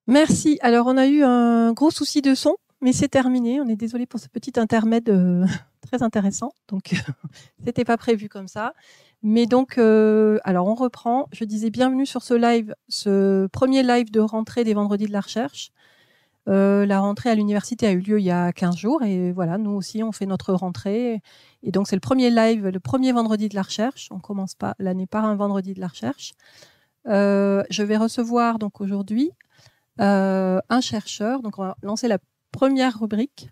Merci. Alors, on a eu un gros souci de son, mais c'est terminé. On est désolé pour ce petit intermède très intéressant. Donc, c'était pas prévu comme ça. Mais donc, alors on reprend. Je disais bienvenue sur ce live, ce premier live de rentrée des Vendredis de la Recherche. La rentrée à l'université a eu lieu il y a 15 jours et voilà, nous aussi, on fait notre rentrée. Et donc, c'est le premier live, le premier vendredi de la recherche. On commence pas l'année par un vendredi de la recherche. Je vais recevoir donc aujourd'hui un chercheur. Donc, on va lancer la première rubrique.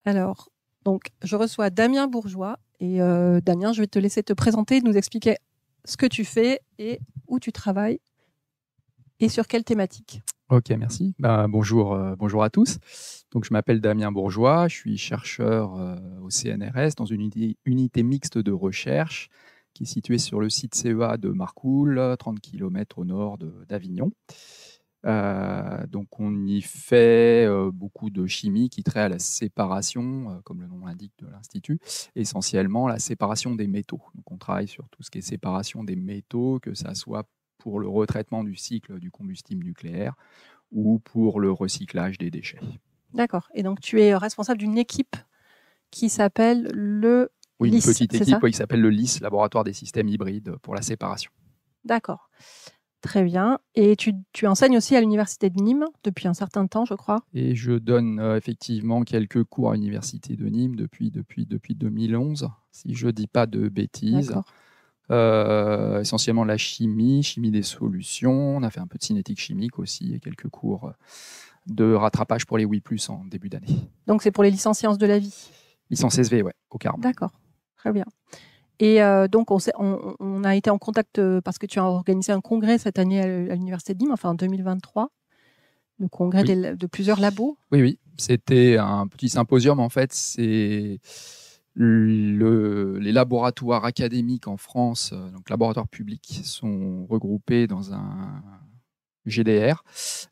Alors, donc, je reçois Damien Bourgeois. Et Damien, je vais te laisser te présenter, nous expliquer ce que tu fais et où tu travailles et sur quelle thématique. Ok, merci. Bonjour à tous. Donc, je m'appelle Damien Bourgeois, je suis chercheur au CNRS dans une unité mixte de recherche qui est située sur le site CEA de Marcoule, 30 km au nord d'Avignon. Donc, on y fait beaucoup de chimie qui traite à la séparation, comme le nom l'indique, de l'Institut, essentiellement la séparation des métaux. Donc, on travaille sur tout ce qui est séparation des métaux, que ça soit pour le retraitement du cycle du combustible nucléaire ou pour le recyclage des déchets. D'accord. Et donc, tu es responsable d'une équipe qui s'appelle le Oui, LIS, une petite équipe qui s'appelle le LIS, Laboratoire des systèmes hybrides pour la séparation. D'accord. Très bien. Et tu enseignes aussi à l'université de Nîmes depuis un certain temps, je crois. Et je donne effectivement quelques cours à l'université de Nîmes depuis 2011, si je ne dis pas de bêtises. Essentiellement la chimie des solutions. On a fait un peu de cinétique chimique aussi et quelques cours de rattrapage pour les WI+, en début d'année. Donc c'est pour les licences sciences de la vie. Licence SV, ouais, au CARM. D'accord, très bien. Et donc on a été en contact parce que tu as organisé un congrès cette année à l'université de Nîmes, enfin en 2023, le congrès de plusieurs labos. Oui, c'était un petit symposium en fait. C'est les laboratoires académiques en France, donc laboratoires publics, sont regroupés dans un GDR,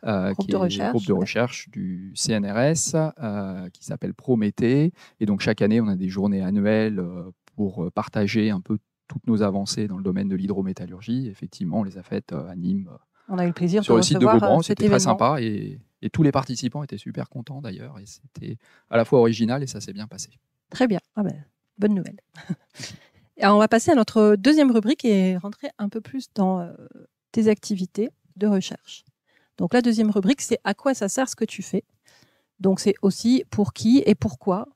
groupe qui est groupe de recherche du CNRS, qui s'appelle Prométhée. Et donc chaque année, on a des journées annuelles pour partager un peu toutes nos avancées dans le domaine de l'hydrométallurgie. Effectivement, on les a faites à Nîmes. On a eu le plaisir sur de le site de recevoir Beauban. cet C'était très événement. sympa et tous les participants étaient super contents d'ailleurs. Et c'était à la fois original et ça s'est bien passé. Très bien. Bonne nouvelle. Alors, on va passer à notre deuxième rubrique et rentrer un peu plus dans tes activités de recherche. Donc la deuxième rubrique, c'est à quoi ça sert ce que tu fais. Donc c'est aussi pour qui et pourquoi.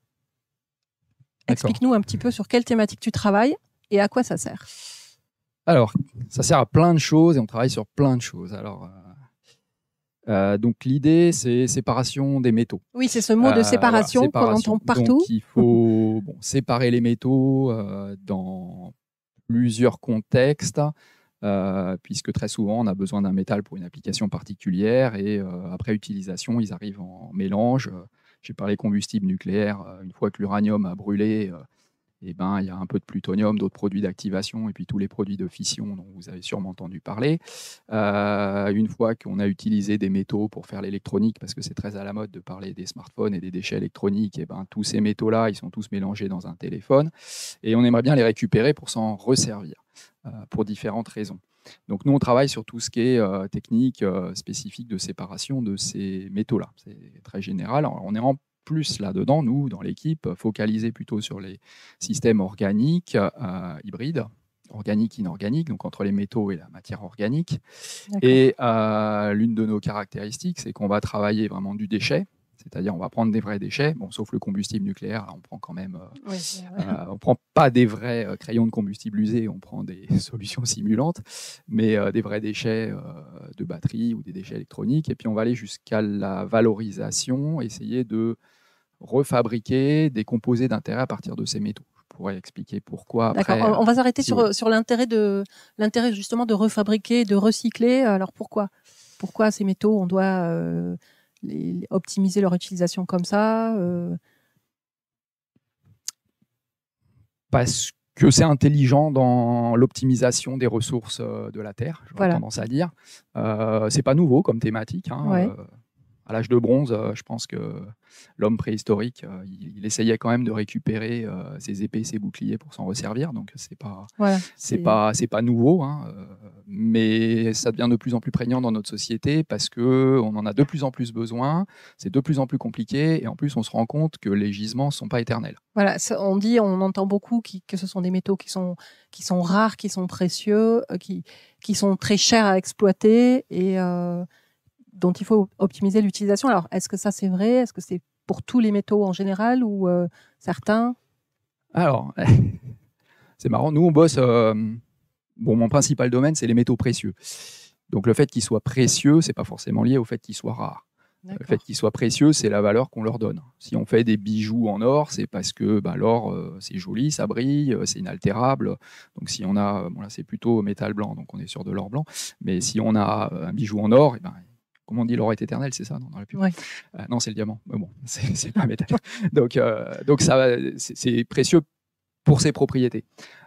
Explique-nous un petit peu sur quelle thématique tu travailles et à quoi ça sert. Alors, ça sert à plein de choses et on travaille sur plein de choses. Alors, donc l'idée, c'est séparation des métaux. Oui, c'est ce mot de séparation qu'on entend partout. Donc il faut séparer les métaux dans plusieurs contextes, puisque très souvent, on a besoin d'un métal pour une application particulière et après utilisation, ils arrivent en mélange. J'ai parlé combustible nucléaire. Une fois que l'uranium a brûlé, il y a un peu de plutonium, d'autres produits d'activation et puis tous les produits de fission dont vous avez sûrement entendu parler. Une fois qu'on a utilisé des métaux pour faire l'électronique, parce que c'est très à la mode de parler des smartphones et des déchets électroniques, et tous ces métaux-là, ils sont tous mélangés dans un téléphone et on aimerait bien les récupérer pour s'en resservir pour différentes raisons. Donc nous, on travaille sur tout ce qui est technique spécifique de séparation de ces métaux-là. C'est très général. Alors, on est en plus là-dedans, nous, dans l'équipe, focalisés plutôt sur les systèmes organiques, hybrides, organiques, inorganiques, donc entre les métaux et la matière organique. Et l'une de nos caractéristiques, c'est qu'on va travailler vraiment du déchet, c'est-à-dire on va prendre des vrais déchets, sauf le combustible nucléaire, là, on prend quand même, on prend pas des vrais crayons de combustible usés, on prend des solutions simulantes, mais des vrais déchets de batterie ou des déchets électroniques, et puis on va aller jusqu'à la valorisation, essayer de refabriquer des composés d'intérêt à partir de ces métaux. Je pourrais expliquer pourquoi. D'accord. On va s'arrêter sur l'intérêt justement de refabriquer, de recycler. Alors pourquoi ces métaux, on doit optimiser leur utilisation comme ça Parce que c'est intelligent dans l'optimisation des ressources de la Terre, j'aurais tendance à dire. C'est pas nouveau comme thématique. À l'âge de bronze, je pense que l'homme préhistorique, il essayait quand même de récupérer ses épées, ses boucliers pour s'en resservir. Donc Voilà, c'est pas nouveau, hein, mais ça devient de plus en plus prégnant dans notre société parce que on en a de plus en plus besoin. C'est de plus en plus compliqué et en plus on se rend compte que les gisements sont pas éternels. voilà, on entend beaucoup que ce sont des métaux qui sont rares, qui sont précieux, qui sont très chers à exploiter et dont il faut optimiser l'utilisation. Alors, est-ce que ça c'est vrai? Est-ce que c'est pour tous les métaux en général ou certains? Alors, c'est marrant, nous on bosse. Mon principal domaine, c'est les métaux précieux. Donc le fait qu'ils soient précieux, c'est pas forcément lié au fait qu'ils soient rares. Le fait qu'ils soient précieux, c'est la valeur qu'on leur donne. Si on fait des bijoux en or, c'est parce que l'or, c'est joli, ça brille, c'est inaltérable. Donc si on a, là c'est plutôt métal blanc, donc on est sur de l'or blanc. Mais si on a un bijou en or, comme on dit, l'or est éternel, c'est ça, non, dans la pub. Ouais. Non, c'est le diamant. Mais bon, c'est pas métal. Donc ça, c'est précieux pour ses propriétés.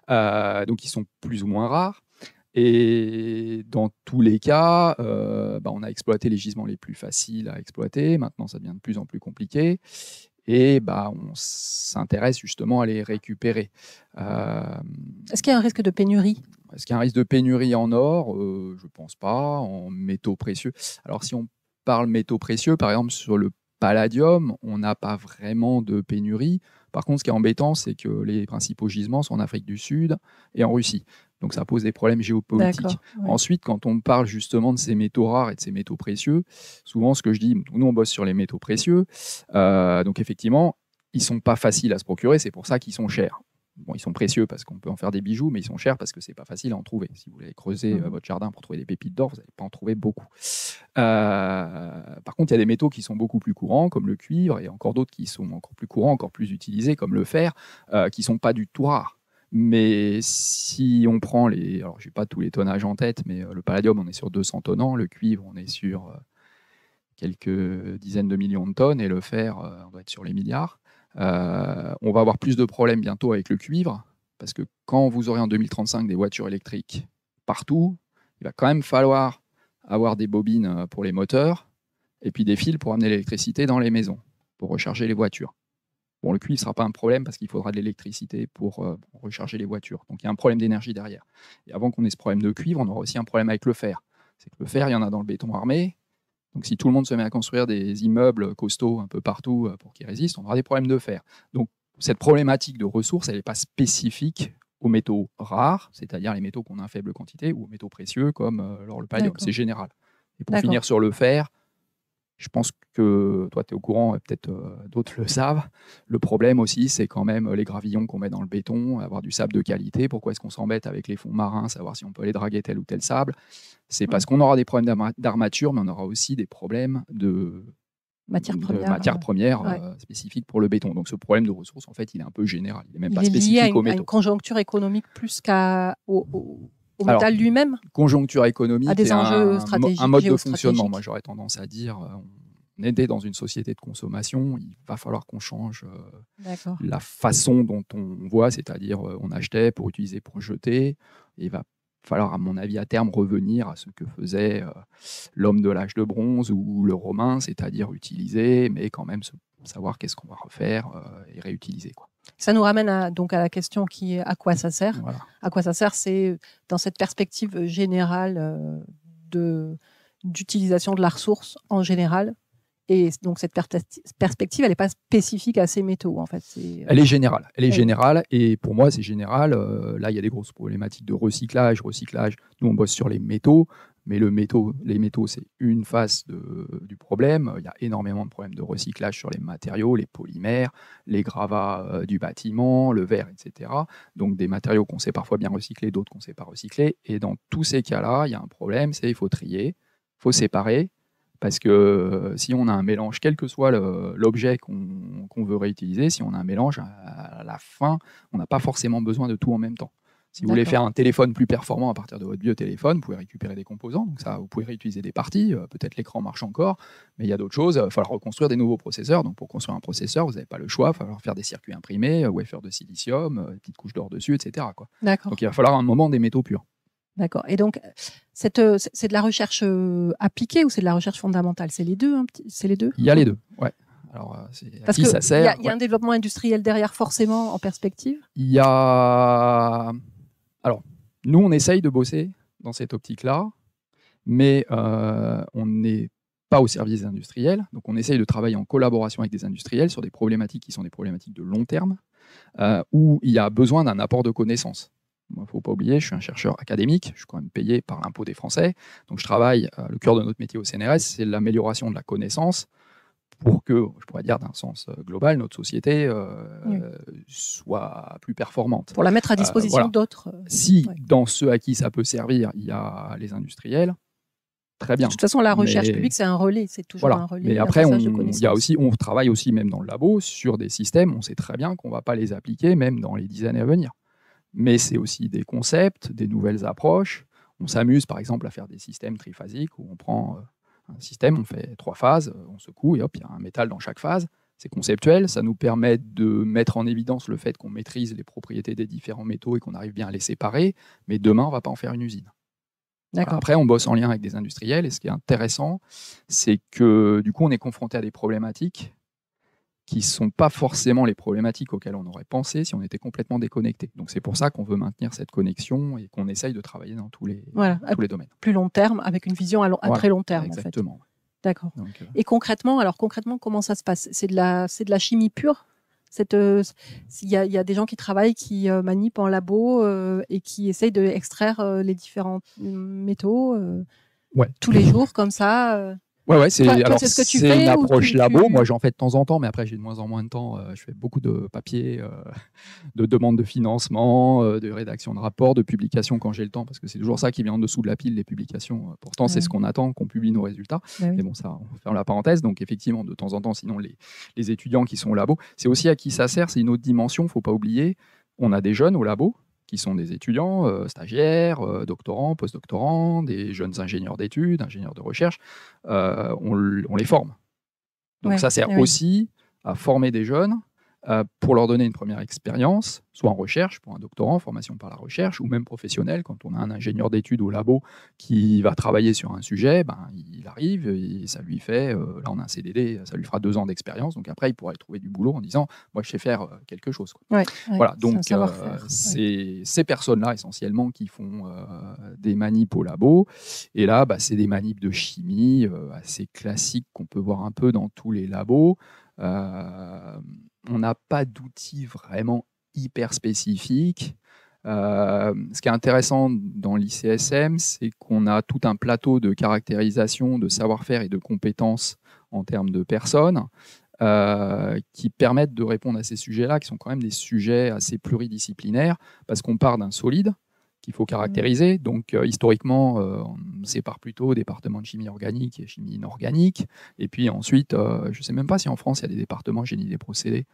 Donc ils sont plus ou moins rares. Et dans tous les cas, on a exploité les gisements les plus faciles à exploiter. Maintenant, ça devient de plus en plus compliqué. Et on s'intéresse justement à les récupérer. Est-ce qu'il y a un risque de pénurie? Est-ce qu'il y a un risque de pénurie en or? Je ne pense pas. En métaux précieux. Alors, si on parle métaux précieux, par exemple, sur le palladium, on n'a pas vraiment de pénurie. Par contre, ce qui est embêtant, c'est que les principaux gisements sont en Afrique du Sud et en Russie. Donc, ça pose des problèmes géopolitiques. Ouais. Ensuite, quand on parle justement de ces métaux rares et de ces métaux précieux, souvent, ce que je dis, nous, on bosse sur les métaux précieux. Donc, effectivement, ils ne sont pas faciles à se procurer. C'est pour ça qu'ils sont chers. Bon, ils sont précieux parce qu'on peut en faire des bijoux, mais ils sont chers parce que c'est pas facile à en trouver. Si vous voulez creuser votre jardin pour trouver des pépites d'or, vous n'allez pas en trouver beaucoup. Par contre, il y a des métaux qui sont beaucoup plus courants, comme le cuivre, et encore d'autres qui sont encore plus courants, encore plus utilisés, comme le fer, qui sont pas du tout rares. Mais si on prend alors j'ai pas tous les tonnages en tête, mais le palladium, on est sur 200 tonnants, le cuivre, on est sur quelques dizaines de millions de tonnes, et le fer, on doit être sur les milliards. On va avoir plus de problèmes bientôt avec le cuivre, parce que quand vous aurez en 2035 des voitures électriques partout, il va quand même falloir avoir des bobines pour les moteurs, et puis des fils pour amener l'électricité dans les maisons, pour recharger les voitures. Bon, le cuivre ne sera pas un problème parce qu'il faudra de l'électricité pour recharger les voitures. Donc il y a un problème d'énergie derrière. Et avant qu'on ait ce problème de cuivre, on aura aussi un problème avec le fer. C'est que le fer, il y en a dans le béton armé. Donc si tout le monde se met à construire des immeubles costauds un peu partout pour qu'ils résistent, on aura des problèmes de fer. Donc cette problématique de ressources, elle n'est pas spécifique aux métaux rares, c'est-à-dire les métaux qu'on a en faible quantité, ou aux métaux précieux comme l'or, le palladium. C'est général. Et pour finir sur le fer, je pense que toi, tu es au courant, et peut-être d'autres le savent. Le problème aussi, c'est quand même les gravillons qu'on met dans le béton, avoir du sable de qualité. Pourquoi est-ce qu'on s'embête avec les fonds marins, savoir si on peut aller draguer tel ou tel sable? C'est parce qu'on aura des problèmes d'armature, mais on aura aussi des problèmes de matières premières spécifiques pour le béton. Donc ce problème de ressources, en fait, il est un peu général. Il n'est même pas spécifique aux métaux. Il est lié à une conjoncture économique plus au métal lui-même? Conjoncture économique, des enjeux stratégiques, un mode de fonctionnement. Moi, j'aurais tendance à dire, on est dans une société de consommation, il va falloir qu'on change la façon dont on voit, c'est-à-dire on achetait pour utiliser, pour jeter. Et il va falloir, à mon avis, à terme, revenir à ce que faisait l'homme de l'âge de bronze ou le romain, c'est-à-dire utiliser, mais quand même savoir qu'est-ce qu'on va refaire et réutiliser, quoi. Ça nous ramène donc à la question qui est à quoi ça sert. Voilà. À quoi ça sert, c'est dans cette perspective générale d'utilisation de la ressource en général. Et donc cette perspective, elle n'est pas spécifique à ces métaux, en fait. Elle est générale. Elle est générale. Et pour moi, c'est général. Là, il y a des grosses problématiques de recyclage. Nous, on bosse sur les métaux. Mais les métaux, c'est une face du problème. Il y a énormément de problèmes de recyclage sur les matériaux, les polymères, les gravats du bâtiment, le verre, etc. Donc des matériaux qu'on sait parfois bien recycler, d'autres qu'on ne sait pas recycler. Et dans tous ces cas-là, il y a un problème, c'est qu'il faut trier, il faut séparer. Parce que si on a un mélange, quel que soit l'objet qu'on veut réutiliser, si on a un mélange, à la fin, on n'a pas forcément besoin de tout en même temps. Si vous voulez faire un téléphone plus performant à partir de votre vieux téléphone, vous pouvez récupérer des composants. Donc ça, vous pouvez réutiliser des parties. Peut-être l'écran marche encore, mais il y a d'autres choses. Il va falloir reconstruire des nouveaux processeurs. Donc pour construire un processeur, vous n'avez pas le choix. Il va falloir faire des circuits imprimés, wafer de silicium, des petites couches d'or dessus, etc. Donc il va falloir à un moment des métaux purs. D'accord. Et donc, c'est de la recherche appliquée ou c'est de la recherche fondamentale? C'est les deux, c'est les deux? Il y a les deux, ouais. Alors, Parce qui ça sert? Il y a un développement industriel derrière, forcément, en perspective? Il y a... Alors, nous, on essaye de bosser dans cette optique-là, mais on n'est pas au service des industriels. Donc, on essaye de travailler en collaboration avec des industriels sur des problématiques qui sont des problématiques de long terme, où il y a besoin d'un apport de connaissances. Il ne faut pas oublier, je suis un chercheur académique, je suis quand même payé par l'impôt des Français. Donc, je travaille, le cœur de notre métier au CNRS, c'est l'amélioration de la connaissance pour que, je pourrais dire d'un sens global, notre société soit plus performante. Pour la mettre à disposition voilà. d'autres. Si dans ceux à qui ça peut servir, il y a les industriels, très bien. De toute façon, la recherche publique, c'est un relais, c'est toujours un relais. Mais après, on travaille aussi, même dans le labo, sur des systèmes, on sait très bien qu'on ne va pas les appliquer, même dans les 10 années à venir. Mais c'est aussi des concepts, des nouvelles approches. On s'amuse, par exemple, à faire des systèmes triphasiques où on prend un système, on fait 3 phases, on secoue et hop, il y a un métal dans chaque phase. C'est conceptuel, ça nous permet de mettre en évidence le fait qu'on maîtrise les propriétés des différents métaux et qu'on arrive bien à les séparer. Mais demain, on ne va pas en faire une usine. Après, on bosse en lien avec des industriels et ce qui est intéressant, c'est que du coup, on est confronté à des problématiques qui ne sont pas forcément les problématiques auxquelles on aurait pensé si on était complètement déconnecté. Donc c'est pour ça qu'on veut maintenir cette connexion et qu'on essaye de travailler dans tous les domaines. Plus long terme, avec une vision à très long terme. Exactement. En fait. D'accord. Et concrètement, comment ça se passe? C'est de la chimie pure? Il y a des gens qui travaillent, qui manipulent en labo et qui essayent d'extraire les différents métaux tous les jours comme ça. C'est une approche labo. Moi, j'en fais de temps en temps, mais après, j'ai de moins en moins de temps. Je fais beaucoup de papiers, de demandes de financement, de rédaction de rapports, de publications quand j'ai le temps, parce que c'est toujours ça qui vient en dessous de la pile, les publications. Pourtant, c'est ce qu'on attend, qu'on publie nos résultats. Mais bon, ça, on va faire la parenthèse. Donc, effectivement, de temps en temps, sinon, les étudiants qui sont au labo, c'est aussi à qui ça sert. C'est une autre dimension, il ne faut pas oublier. On a des jeunes au labo qui sont des étudiants, stagiaires, doctorants, postdoctorants, des jeunes ingénieurs d'études, ingénieurs de recherche, on les forme. Donc ça sert aussi à former des jeunes pour leur donner une première expérience, soit en recherche, pour un doctorant, formation par la recherche, ou même professionnel. Quand on a un ingénieur d'études au labo qui va travailler sur un sujet, il arrive et ça lui fait, là on a un CDD, ça lui fera 2 ans d'expérience, donc après il pourra trouver du boulot en disant « moi je sais faire quelque chose ». Voilà, donc c'est ces personnes-là essentiellement qui font des manips au labo, et là c'est des manips de chimie assez classiques qu'on peut voir un peu dans tous les labos. On n'a pas d'outils vraiment hyper spécifiques. Ce qui est intéressant dans l'ICSM, c'est qu'on a tout un plateau de caractérisation, de savoir-faire et de compétences en termes de personnes qui permettent de répondre à ces sujets-là, qui sont quand même des sujets assez pluridisciplinaires, parce qu'on part d'un solide qu'il faut caractériser. Donc, historiquement, on sépare plutôt département de chimie organique et chimie inorganique. Et puis ensuite, je ne sais même pas si en France, il y a des départements génie des procédés,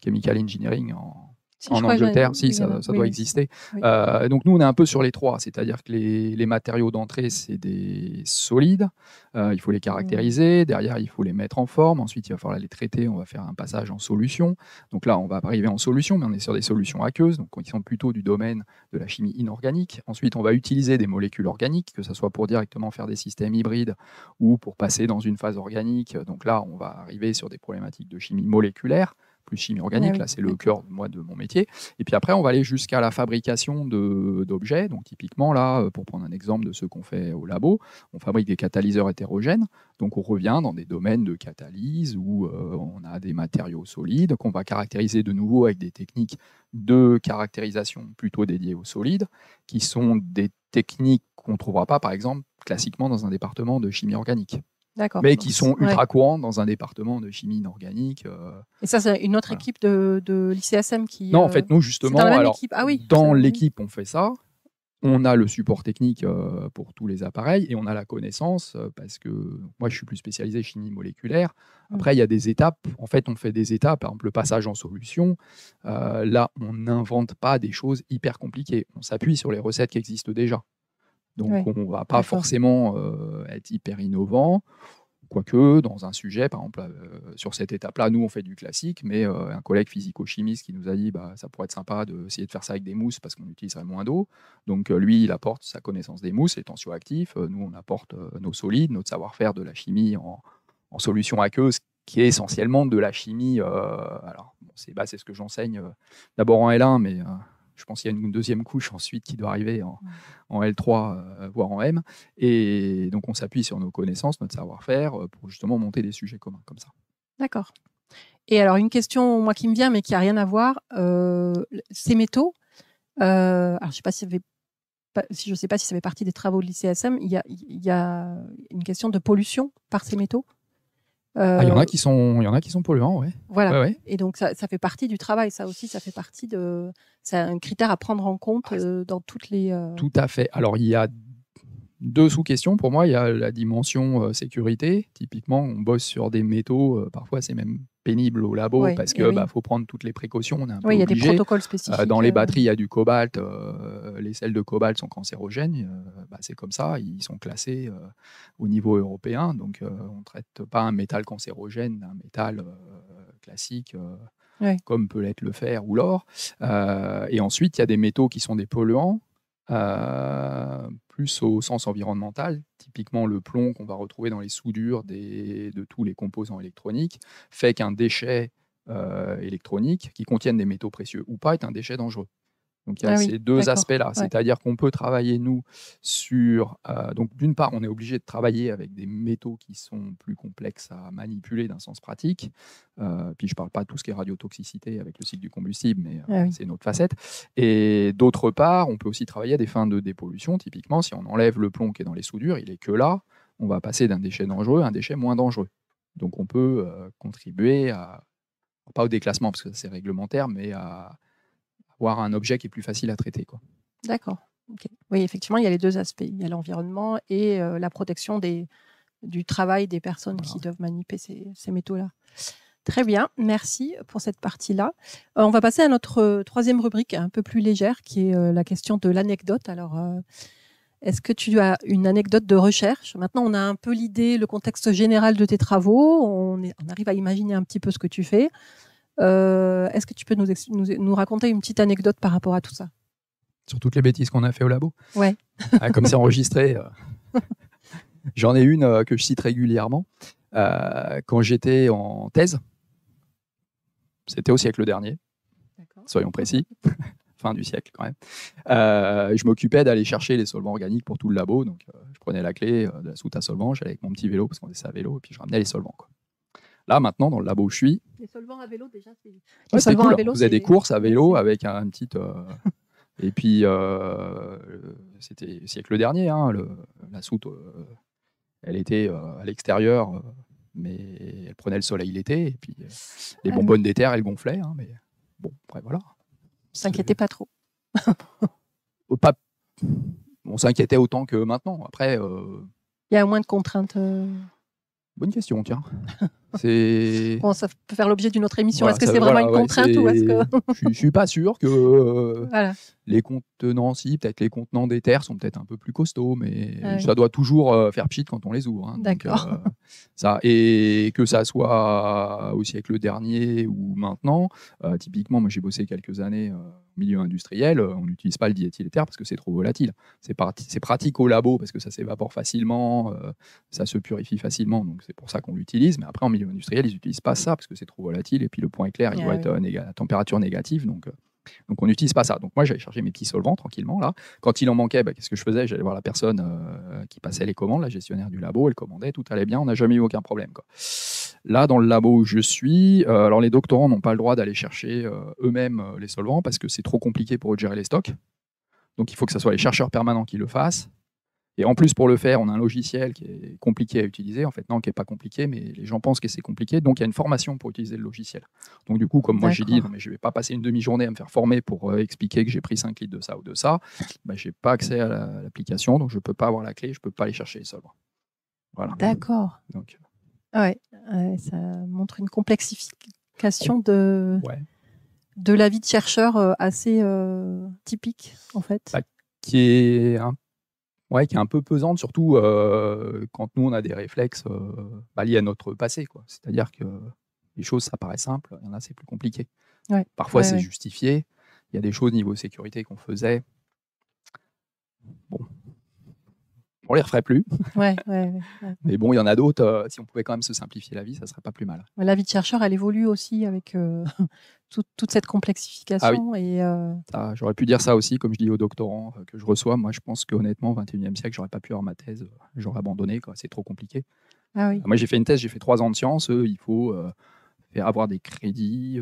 chemical engineering en Angleterre. Si, ça doit exister. Oui. Donc, nous, on est un peu sur les 3. C'est-à-dire que les matériaux d'entrée, c'est des solides. Il faut les caractériser. Derrière, il faut les mettre en forme. Ensuite, il va falloir les traiter. On va faire un passage en solution. Donc là, on va arriver en solution, mais on est sur des solutions aqueuses, donc qui sont plutôt du domaine de la chimie inorganique. Ensuite, on va utiliser des molécules organiques, que ce soit pour directement faire des systèmes hybrides ou pour passer dans une phase organique. Donc là, on va arriver sur des problématiques de chimie moléculaire, plus chimie organique, là c'est le cœur de mon métier. Et puis après, on va aller jusqu'à la fabrication d'objets. Donc typiquement, là, pour prendre un exemple de ceux qu'on fait au labo, on fabrique des catalyseurs hétérogènes. Donc on revient dans des domaines de catalyse où on a des matériaux solides qu'on va caractériser de nouveau avec des techniques de caractérisation plutôt dédiées aux solides, qui sont des techniques qu'on ne trouvera pas, par exemple, classiquement dans un département de chimie organique. Mais qui sont ultra courantes dans un département de chimie inorganique. Et ça, c'est une autre équipe de l'ICSM qui... Non, en fait, nous, justement, dans l'équipe, on fait ça. On a le support technique pour tous les appareils et on a la connaissance parce que moi, je suis plus spécialisé chimie moléculaire. Après, il y a des étapes. En fait, on fait des étapes. Par exemple, le passage en solution. Là, on n'invente pas des choses hyper compliquées. On s'appuie sur les recettes qui existent déjà. Donc, on ne va pas forcément être hyper innovant. Quoique, dans un sujet, par exemple, sur cette étape-là, nous, on fait du classique, mais un collègue physico-chimiste qui nous a dit ça pourrait être sympa d'essayer de faire ça avec des mousses parce qu'on utiliserait moins d'eau. Donc, lui, il apporte sa connaissance des mousses, les tensioactifs. Nous, on apporte nos solides, notre savoir-faire de la chimie en solution aqueuse, qui est essentiellement de la chimie. Alors, bon, c'est ce que j'enseigne d'abord en L1, mais je pense qu'il y a une deuxième couche ensuite qui doit arriver en L3, voire en M. Et donc, on s'appuie sur nos connaissances, notre savoir-faire, pour justement monter des sujets communs comme ça. D'accord. Et alors, une question, moi, qui me vient, mais qui n'a rien à voir. Ces métaux, alors, je ne sais pas si ça fait partie des travaux de l'ICSM, il y a une question de pollution par ces métaux. Il y en a qui sont polluants, oui. Voilà. Ouais. Et donc, ça fait partie du travail. Ça aussi, ça fait partie de... C'est un critère à prendre en compte dans toutes les... Tout à fait. Alors, il y a deux sous-questions. Pour moi, il y a la dimension sécurité. Typiquement, on bosse sur des métaux. Parfois, c'est même pénible au labo parce qu'il faut prendre toutes les précautions. On est un peu il y a obligé. des protocoles spécifiques. Dans les batteries, il y a du cobalt. Les sels de cobalt sont cancérogènes. C'est comme ça. Ils sont classés au niveau européen. Donc, on ne traite pas un métal cancérogène d'un métal classique. Comme peut l'être le fer ou l'or. Et ensuite, il y a des métaux qui sont des polluants, plus au sens environnemental. Typiquement, le plomb qu'on va retrouver dans les soudures de tous les composants électroniques fait qu'un déchet électronique qui contienne des métaux précieux ou pas est un déchet dangereux. Donc, il y a ces deux aspects-là. C'est-à-dire qu'on peut travailler, nous, sur... donc, d'une part, on est obligé de travailler avec des métaux qui sont plus complexes à manipuler d'un sens pratique. Puis, je ne parle pas de tout ce qui est radiotoxicité avec le cycle du combustible, mais c'est une autre facette. Et d'autre part, on peut aussi travailler à des fins de dépollution. Typiquement, si on enlève le plomb qui est dans les soudures, il est que là, on va passer d'un déchet dangereux à un déchet moins dangereux. Donc, on peut contribuer pas au déclassement, parce que c'est réglementaire, mais à avoir un objet qui est plus facile à traiter. D'accord. Okay. Oui, effectivement, il y a les deux aspects. Il y a l'environnement et la protection du travail des personnes qui doivent manipuler ces métaux-là. Très bien, merci pour cette partie-là. On va passer à notre troisième rubrique, un peu plus légère, qui est la question de l'anecdote. Alors, est-ce que tu as une anecdote de recherche? Maintenant, on a un peu l'idée, le contexte général de tes travaux. On arrive à imaginer un petit peu ce que tu fais. Est-ce que tu peux nous raconter une petite anecdote par rapport à tout ça? Sur toutes les bêtises qu'on a fait au labo? Ouais. Comme c'est enregistré, j'en ai une que je cite régulièrement. Quand j'étais en thèse, c'était au siècle dernier, soyons précis, fin du siècle quand même, je m'occupais d'aller chercher les solvants organiques pour tout le labo. Donc, je prenais la clé de la soute à solvants, j'allais avec mon petit vélo, parce qu'on faisait ça à vélo, et puis je ramenais les solvants. Là, maintenant, dans le labo où je suis... Les solvants à vélo, déjà, c'est... C'était cool. On faisait des courses à vélo avec un petit... Et puis, c'était le siècle dernier. La soute, elle était à l'extérieur, mais elle prenait le soleil l'été. Et puis, les bonbonnes des terres, elles gonflaient. Mais bon, après, voilà. On s'inquiétait pas trop. On s'inquiétait autant que maintenant. Après... Il y a moins de contraintes. Bonne question, tiens. Bon, ça peut faire l'objet d'une autre émission. Est-ce que c'est vraiment une contrainte ou est-ce que... Je ne suis pas sûr que les contenants, peut-être les contenants des terres sont peut-être un peu plus costauds, mais ça doit toujours faire pchit quand on les ouvre. D'accord. Donc, et que ça soit au siècle dernier ou maintenant, typiquement, moi j'ai bossé quelques années au milieu industriel, on n'utilise pas le diéthyléther parce que c'est trop volatile. C'est pratique au labo parce que ça s'évapore facilement, ça se purifie facilement, donc c'est pour ça qu'on l'utilise. Mais après, en milieu industriel, ils n'utilisent pas ça parce que c'est trop volatile et puis le point éclair, il doit être à température négative. Donc on n'utilise pas ça. Donc moi, j'allais chercher mes petits solvants tranquillement. Là. Quand il en manquait, qu'est-ce que je faisais? J'allais voir la personne qui passait les commandes, la gestionnaire du labo, elle commandait, tout allait bien, on n'a jamais eu aucun problème. Là, dans le labo où je suis, alors les doctorants n'ont pas le droit d'aller chercher eux-mêmes les solvants parce que c'est trop compliqué pour eux de gérer les stocks. Donc il faut que ce soit les chercheurs permanents qui le fassent. Et en plus, pour le faire, on a un logiciel qui est compliqué à utiliser. En fait, non, qui n'est pas compliqué, mais les gens pensent que c'est compliqué. Donc, il y a une formation pour utiliser le logiciel. Donc, du coup, comme moi, j'ai dit, non, mais je ne vais pas passer une demi-journée à me faire former pour expliquer que j'ai pris 5 litres de ça ou de ça. Je n'ai pas accès à l'application, donc je ne peux pas avoir la clé, je ne peux pas aller chercher les solvants. Voilà. D'accord. Donc, ça montre une complexification de la vie de chercheur assez typique, en fait. Qui est un Ouais, qui est un peu pesante, surtout quand nous, on a des réflexes liés à notre passé, quoi. C'est-à-dire que les choses, ça paraît simple, il y en a, c'est plus compliqué. Ouais. Parfois, Ouais, c'est ouais. justifié. Il y a des choses niveau sécurité qu'on faisait. Bon, on les referait plus. Ouais. Mais bon, il y en a d'autres. Si on pouvait quand même se simplifier la vie, ça serait pas plus mal. La vie de chercheur, elle évolue aussi avec toute cette complexification. Et, j'aurais pu dire ça aussi, comme je dis aux doctorants que je reçois. Moi, je pense qu'honnêtement, au XXIe siècle, j'aurais pas pu avoir ma thèse. J'aurais abandonné, quoi. C'est trop compliqué. Ah oui. Moi, j'ai fait une thèse, j'ai fait 3 ans de sciences. Il faut avoir des crédits,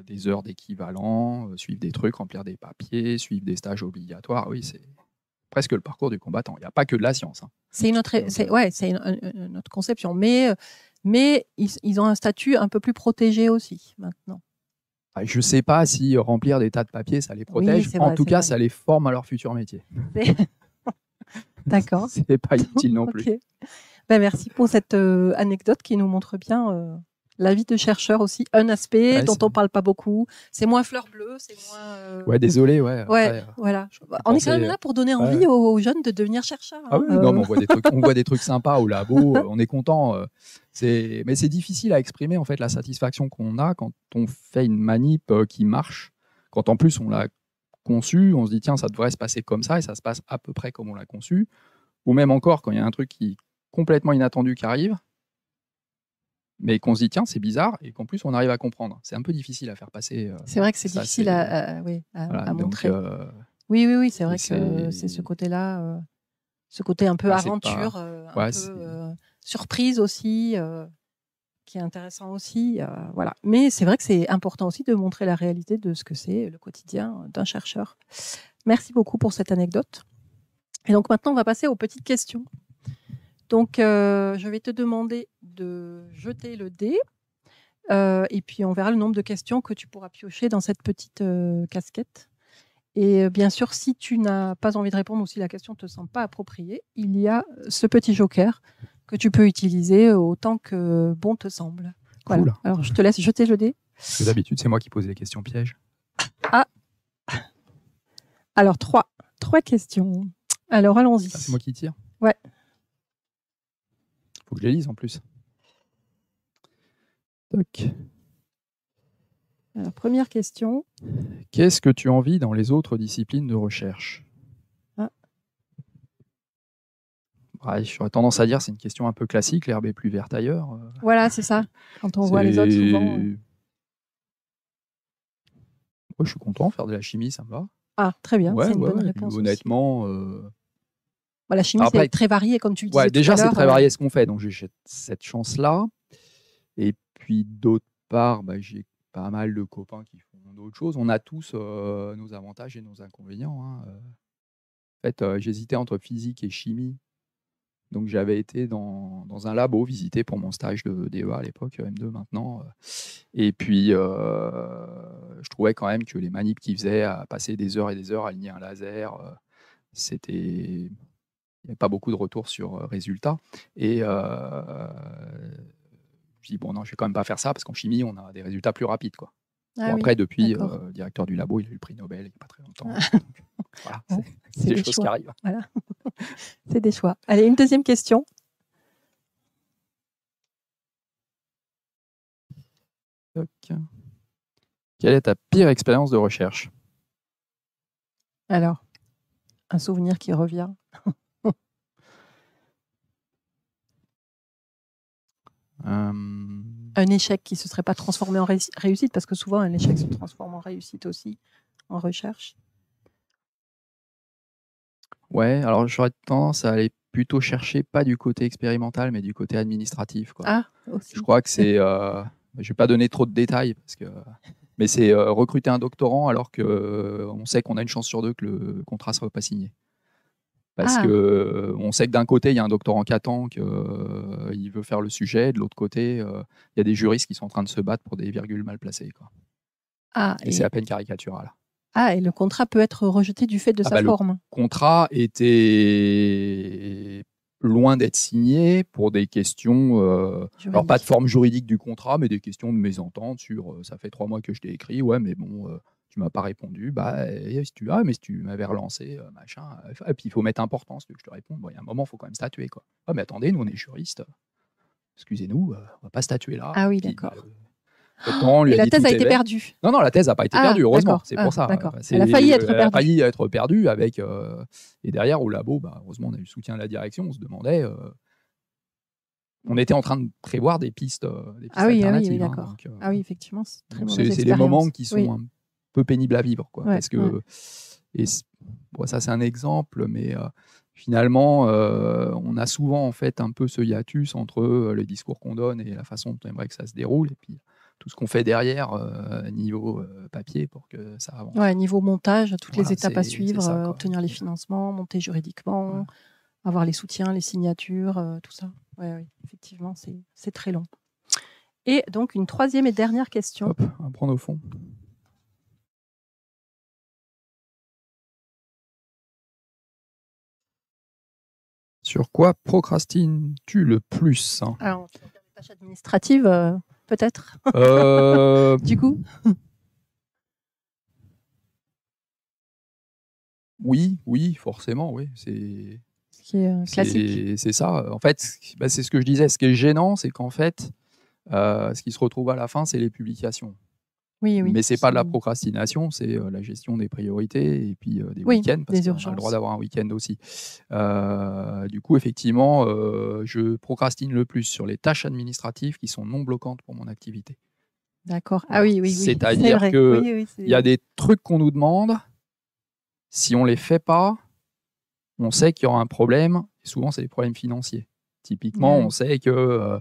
des heures d'équivalent, suivre des trucs, remplir des papiers, suivre des stages obligatoires. Oui, c'est presque le parcours du combattant. Il n'y a pas que de la science. C'est une autre, une autre conception. Mais ils ont un statut un peu plus protégé aussi maintenant. Je ne sais pas si remplir des tas de papiers, ça les protège. Oui, en tout cas, vrai. ça les forme à leur futur métier. D'accord. C'est pas utile non plus. Merci pour cette anecdote qui nous montre bien la vie de chercheur aussi. Un aspect dont on ne parle pas beaucoup. C'est moins fleur bleue, c'est moins... Ouais, désolé. Après, voilà. On est quand même là pour donner envie aux jeunes de devenir chercheurs. Ah oui, non, mais on voit des trucs sympas au labo, on est content. Mais c'est difficile à exprimer en fait la satisfaction qu'on a quand on fait une manip qui marche. Quand en plus on l'a conçu, on se dit tiens, ça devrait se passer comme ça et ça se passe à peu près comme on l'a conçu. Ou même encore quand il y a un truc qui est complètement inattendu qui arrive, mais qu'on se dit tiens, c'est bizarre et qu'en plus on arrive à comprendre. C'est un peu difficile à faire passer. C'est vrai que c'est difficile à montrer. Oui, c'est vrai que c'est ce côté-là, ce côté un peu aventure, un peu surprise aussi, qui est intéressant aussi. Voilà. Mais c'est vrai que c'est important aussi de montrer la réalité de ce que c'est le quotidien d'un chercheur. Merci beaucoup pour cette anecdote. Et donc maintenant, on va passer aux petites questions. Donc, je vais te demander de jeter le dé et puis on verra le nombre de questions que tu pourras piocher dans cette petite casquette. Et bien sûr, si tu n'as pas envie de répondre ou si la question ne te semble pas appropriée, il y a ce petit joker que tu peux utiliser autant que bon te semble. Voilà. Cool. Alors, je te laisse jeter le dé. Parce que d'habitude, c'est moi qui pose les questions pièges. Ah. Alors, trois questions. Alors, allons-y. C'est moi qui tire. Ouais. Faut que je les lise en plus. Toc. Alors, première question. Qu'est-ce que tu envies dans les autres disciplines de recherche ? J'aurais tendance à dire c'est une question un peu classique, l'herbe est plus verte ailleurs. Voilà, c'est ça. Quand on voit les autres souvent. Moi, je suis content, faire de la chimie, ça me va. Ah, très bien, c'est une bonne réponse. Honnêtement... la chimie, c'est très varié, comme tu disais. Déjà, c'est très varié ce qu'on fait, donc j'ai cette chance-là. Et puis, d'autre part, j'ai pas mal de copains qui font d'autres choses. On a tous nos avantages et nos inconvénients. En fait, j'hésitais entre physique et chimie. Donc, j'avais été dans un labo visiter pour mon stage de DEA à l'époque, M2 maintenant. Et puis, je trouvais quand même que les manips qu'ils faisaient à passer des heures et des heures à aligner un laser, il n'y avait pas beaucoup de retours sur résultats. Et je dis, bon, non, je ne vais quand même pas faire ça parce qu'en chimie, on a des résultats plus rapides, quoi. Après, depuis, le directeur du labo, il a eu le prix Nobel il n'y a pas très longtemps. Donc, voilà, c'est des choses qui arrivent. Voilà. C'est des choix. Allez, une deuxième question. Okay. Quelle est ta pire expérience de recherche ? Alors, un souvenir qui revient. Un échec qui ne se serait pas transformé en réussite, parce que souvent, un échec se transforme en réussite aussi, en recherche. Ouais, alors j'aurais tendance à aller plutôt chercher, pas du côté expérimental, mais du côté administratif, quoi. Ah, aussi. Je crois que c'est... je ne vais pas donner trop de détails, mais c'est recruter un doctorant alors qu'on sait qu'on a une chance sur 2 que le contrat ne sera pas signé. Parce qu'on sait que d'un côté, il y a un doctorant qui attend, qu'il veut faire le sujet. De l'autre côté, il y a des juristes qui sont en train de se battre pour des virgules mal placées, quoi. Et c'est à peine caricatural. Ah, et le contrat peut être rejeté du fait de sa forme. Le contrat était loin d'être signé pour des questions... alors, pas de forme juridique du contrat, mais des questions de mésentente sur « ça fait 3 mois que je l'ai écrit, ouais, mais bon... tu m'as pas répondu, mais si tu m'avais relancé, machin, et puis il faut mettre important, si tu veux que je te réponde. Bon, il y a un moment, il faut quand même statuer, quoi. Ah, mais attendez, nous, on est juristes. Excusez-nous, on va pas statuer là. Ah oui, Puis, d'accord. on lui Et a la dit thèse tout a est été vert. perdue. Non, la thèse n'a pas été perdue, heureusement. D'accord. C'est pour ça. D'accord. Elle a failli être perdue. Elle a failli être perdue avec. Et derrière, au labo, heureusement, on a eu le soutien de la direction. On se demandait. On était en train de prévoir des pistes alternatives. Oui, d'accord. Donc, oui, effectivement, c'est très mauvaise c'est des expérience. moments qui sont Oui. un peu pénibles à vivre, quoi. Ouais, Parce que ça, c'est un exemple, mais finalement, on a souvent en fait un peu ce hiatus entre les discours qu'on donne et la façon dont on aimerait que ça se déroule, et puis tout ce qu'on fait derrière niveau papier pour que ça avance. Ouais, niveau montage, toutes Voilà, les étapes à c'est suivre, ça, quoi. obtenir les financements, monter juridiquement, Ouais. avoir les soutiens, les signatures, tout ça. Oui, effectivement, c'est très long. Et donc, une troisième et dernière question. Hop, on va prendre au fond. Sur quoi procrastines-tu le plus? Alors, les tâches administratives, peut-être, du coup. Oui, forcément, oui. C'est Ce qui est classique. C'est ça. En fait, c'est ce que je disais. Ce qui est gênant, c'est qu'en fait, ce qui se retrouve à la fin, c'est les publications. Oui. Mais c'est pas de la procrastination, c'est la gestion des priorités et puis des week-ends, parce qu'on a le droit d'avoir un week-end aussi. Du coup, effectivement, je procrastine le plus sur les tâches administratives qui sont non bloquantes pour mon activité. D'accord. Ah oui. C'est-à-dire qu'il y a des trucs qu'on nous demande, si on les fait pas, on sait qu'il y aura un problème, et souvent c'est des problèmes financiers. Typiquement, on sait que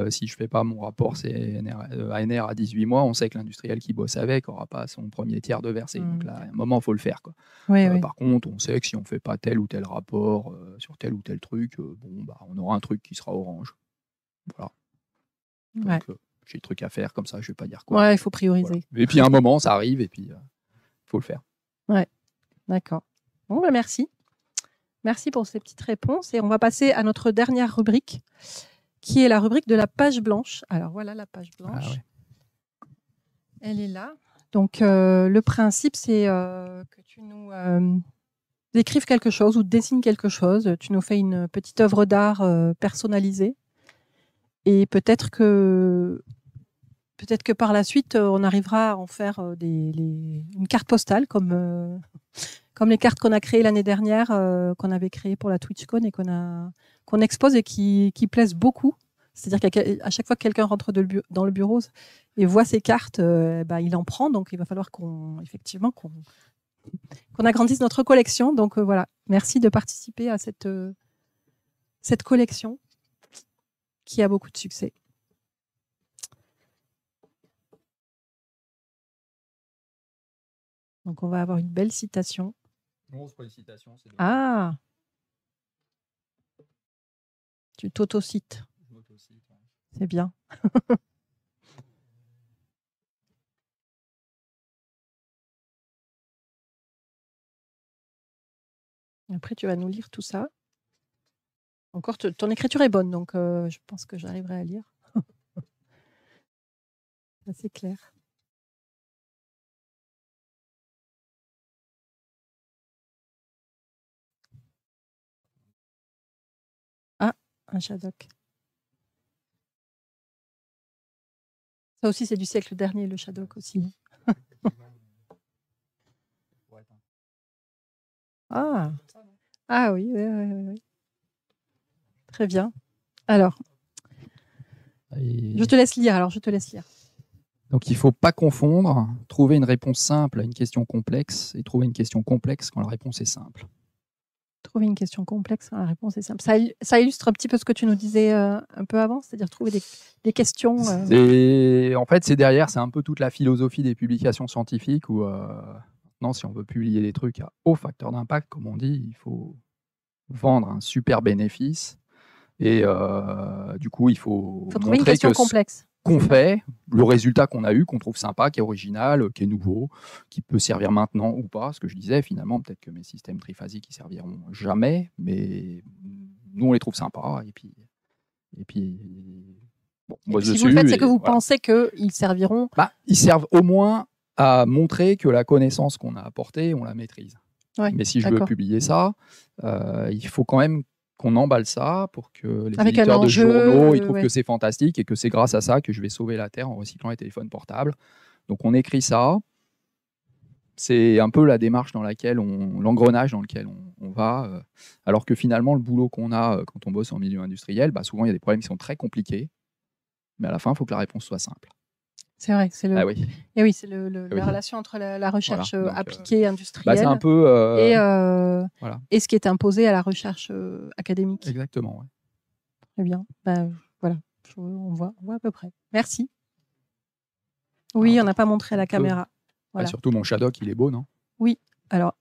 si je ne fais pas mon rapport ANR à 18 mois, on sait que l'industriel qui bosse avec n'aura pas son premier tiers de versé. Donc là, à un moment, il faut le faire, quoi. Par contre, on sait que si on ne fait pas tel ou tel rapport sur tel ou tel truc, on aura un truc qui sera orange. Voilà. Donc, j'ai des trucs à faire, comme ça, je ne vais pas dire quoi. Ouais, il faut prioriser. Voilà. Et puis, à un moment, ça arrive, et puis, il faut le faire. Ouais, d'accord. Bon, merci. Merci pour ces petites réponses. Et on va passer à notre dernière rubrique, qui est la rubrique de la page blanche. Alors, voilà la page blanche. Ah ouais. Elle est là. Donc, le principe, c'est que tu nous décrives quelque chose ou dessines quelque chose. Tu nous fais une petite œuvre d'art personnalisée. Et peut-être que par la suite, on arrivera à en faire une carte postale comme les cartes qu'on a créées l'année dernière, qu'on avait créées pour la TwitchCon et qu'on expose et qui plaisent beaucoup. C'est-à-dire qu'à chaque fois que quelqu'un rentre dans le bureau et voit ces cartes, il en prend. Donc, il va falloir qu'on agrandisse notre collection. Donc, voilà. Merci de participer à cette collection qui a beaucoup de succès. Donc, on va avoir une belle citation. Non, c'est pas une citation. Ah, tu t'autocites. C'est bien. Après, tu vas nous lire tout ça. Encore, ton écriture est bonne, donc je pense que j'arriverai à lire. C'est clair. Ah, un Shadok. Ça aussi, c'est du siècle dernier, le Shadok aussi. Ah oui. Très bien. Alors, je te laisse lire. Donc, il ne faut pas confondre trouver une réponse simple à une question complexe et trouver une question complexe quand la réponse est simple. Trouver une question complexe quand la réponse est simple. Ça illustre un petit peu ce que tu nous disais un peu avant, c'est-à-dire trouver des questions. En fait, c'est un peu toute la philosophie des publications scientifiques où, maintenant, si on veut publier des trucs à haut facteur d'impact, comme on dit, il faut vendre un super bénéfice. Et du coup, il faut trouver une question complexe. Qu'on fait, le résultat qu'on a eu, qu'on trouve sympa, qui est original, qui est nouveau, qui peut servir maintenant ou pas. Ce que je disais, finalement, peut-être que mes systèmes triphasiques ne serviront jamais, mais nous, on les trouve sympas. Et puis bon, si vous le faites, c'est que vous pensez qu'ils serviront. Ils servent au moins à montrer que la connaissance qu'on a apportée, on la maîtrise. Ouais, Mais si je veux d'accord. publier ça, il faut quand même qu'on emballe ça pour que les Avec un éditeurs de enjeu, journaux ils trouvent ouais. que c'est fantastique et que c'est grâce à ça que je vais sauver la Terre en recyclant les téléphones portables. Donc on écrit ça. C'est un peu la démarche dans laquelle l'engrenage dans lequel on va. Alors que finalement, le boulot qu'on a quand on bosse en milieu industriel, souvent il y a des problèmes qui sont très compliqués, mais à la fin, il faut que la réponse soit simple. C'est vrai, c'est Ah oui. et oui, c'est Ah oui. la relation entre la recherche Voilà. Donc, appliquée c'est industrielle un peu. et, Voilà. et ce qui est imposé à la recherche académique. Exactement. Ouais. Très bien. Voilà, on voit à peu près. Merci. Oui, on n'a pas montré à la caméra. Voilà. Surtout mon Shadok, il est beau, non? Oui. Alors,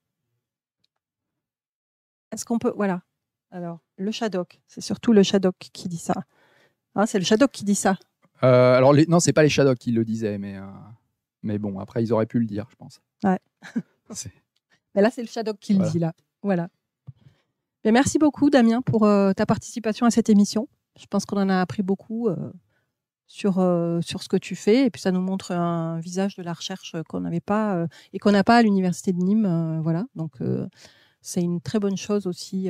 est-ce qu'on peut... Voilà. Alors, le Shadok, c'est surtout le Shadok qui dit ça. Hein, c'est le Shadok qui dit ça. Alors, non, c'est pas les Shadok qui le disaient, mais bon, après, ils auraient pu le dire, je pense. Ouais. Mais là, c'est le Shadok qui le dit, là. Voilà. Mais merci beaucoup, Damien, pour ta participation à cette émission. Je pense qu'on en a appris beaucoup sur ce que tu fais. Et puis, ça nous montre un visage de la recherche qu'on n'avait pas et qu'on n'a pas à l'Université de Nîmes. Voilà. Donc, c'est une très bonne chose aussi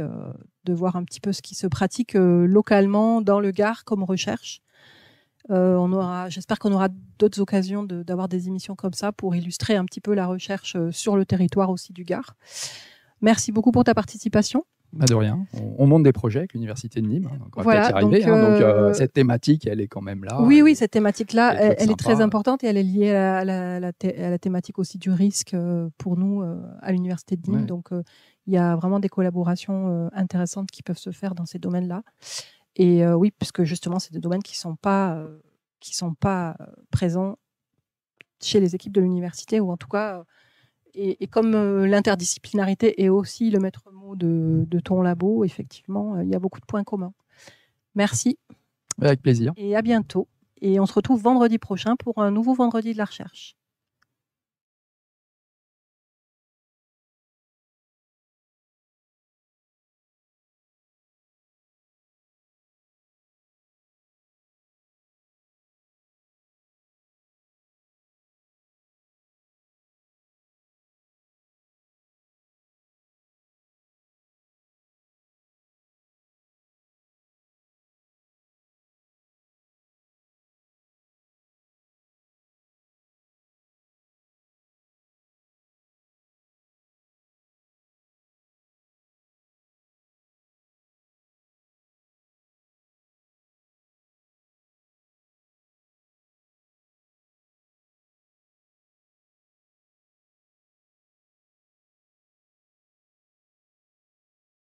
de voir un petit peu ce qui se pratique localement dans le Gard comme recherche. J'espère qu'on aura d'autres occasions d'avoir des émissions comme ça pour illustrer un petit peu la recherche sur le territoire aussi du Gard. Merci beaucoup pour ta participation. De rien. On monte des projets avec l'Université de Nîmes. On va peut-être y arriver. Donc, cette thématique, elle est quand même là. Oui, cette thématique-là, elle est très sympa. importante et elle est liée à la thématique aussi du risque pour nous à l'Université de Nîmes. Ouais. Donc, il y a vraiment des collaborations intéressantes qui peuvent se faire dans ces domaines-là. Et oui, puisque justement, c'est des domaines qui sont pas présents chez les équipes de l'université, ou en tout cas, et comme l'interdisciplinarité est aussi le maître mot de ton labo, effectivement, il y a beaucoup de points communs. Merci. Avec plaisir. Et à bientôt. Et on se retrouve vendredi prochain pour un nouveau Vendredi de la recherche.